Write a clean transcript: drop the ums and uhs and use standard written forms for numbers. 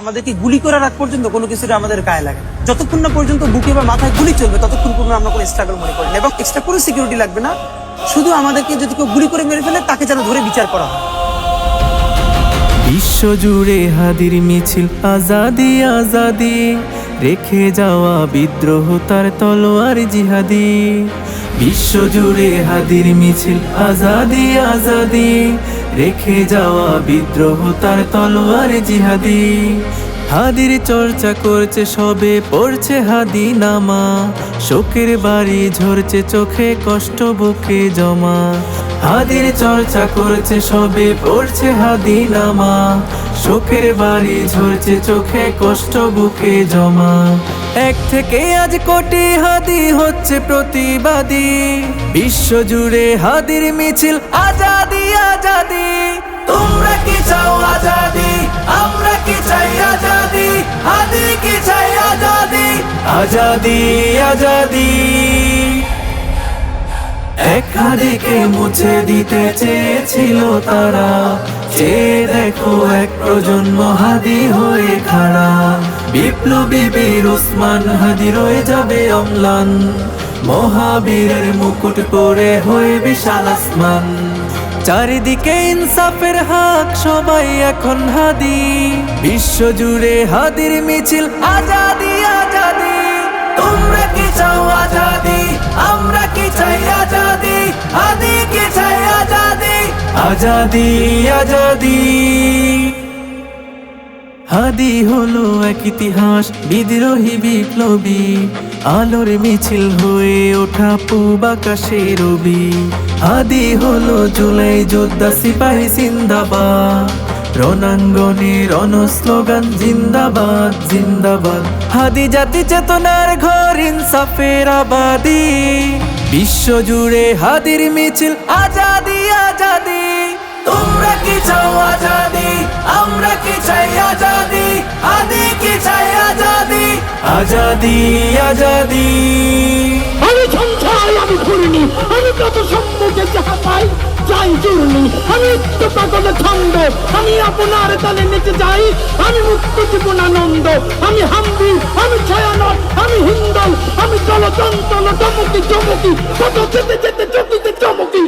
আমাদেরকে গুলি করার আগ পর্যন্ত কোনো কিছুটা আমাদের গায়ে লাগে, যতক্ষণ না পর্যন্ত বুকে বা মাথায় গুলি চলবে ততক্ষণ পর্যন্ত আমরা কোনো স্ট্রাগল মনে করি না, এবং এক্সট্রা কোনো সিকিউরিটি লাগবে না। শুধু আমাদেরকে যদি কেউ গুলি করে মেরে ফেলে তাকে যেন ধরে বিচার করা হয়। বিশ্ব জুড়ে হাদির মিছিল, আজাদি আজাদি, রেখে যাওয়া বিদ্রোহ তার তলোয়ার জিহাদি। বিশ্ব জুড়ে হাদির মিছিল, আজাদি আজাদি, রেখে যাওয়া বিদ্রোহ তার তলোয়ার জিহাদি। হাদির চর্চা করছে সবে, পড়ছে হাদি নামা, শোকের বাড়ি ঝরছে চোখে, কষ্ট বুকে জমা। হাদির চর্চা করছে সবে, পড়ছে হাদি নামা, শোকের বাড়ি ঝরছে চোখে, কষ্ট বুকে জমা। এক থেকে আজ কোটি হাদি হচ্ছে প্রতিবাদী, বিশ্ব জুড়ে হাদির মিছিল, আজাদি আজাদি। তোমরা কি চাও আজাদি, আমরা কি চাই আজাদি, হাদি কি চাই আজাদি, আজাদি আজাদি। এক হাদিকে মুছে দিতে চেয়েছিল তারা, চেয়ে দেখো এক প্রজন্ম হাদি হয়ে খাড়া। বিপ্লবী বীর উসমান হাদি রয়ে যাবে অম্লান, মহাবীরের মুকুট পরে হয়ে বিশাল আসমান। চারিদিকে ইনসাফের হাক, সবাই এখন হাদি, বিশ্ব জুড়ে হাদির মিছিল, আজাদি আজাদি। তোমরা কি চাও আজাদি, আমরা কি চাই আজাদি, হাদি কি চাই আজাদি, আজাদি আজাদি। হাদি হলো এক ইতিহাস, বিদ্রোহী বিপ্লবী, আলোর মিছিল হয়ে ওঠা পূব আকাশে রবি। হাদি হলো জুলাই যোদ্ধা, সিপাহী জিন্দাবাদ, রণাঙ্গনে রণ স্লোগান জিন্দাবাদ জিন্দাবাদ। হাদি জাতি চেতনার ঘর, ইনসাফের আবাদি, বিশ্ব জুড়ে হাদির মিছিল, আজাদি আজাদি। তোমরা কি চাও আজাদি, আমরা কি চাই আজাদি, হাদি কি চাই আজাদি, আজাদি আজাদি। আমি সঞ্চয় আমি ঘুরিনি, আমি কত সম্মুখে যাহা পাই যাই জুড়নি। আমি তো পাগলে ছন্দ, আমি আপনার তালে নেচে যাই, আমি মুক্ত জীবনানন্দ। আমি হাম্বি, আমি ছায়ানট, আমি হিন্দল, আমি চলচঞ্চল চমকি চমকি, কত যেতে যেতে চকিতে চমকি।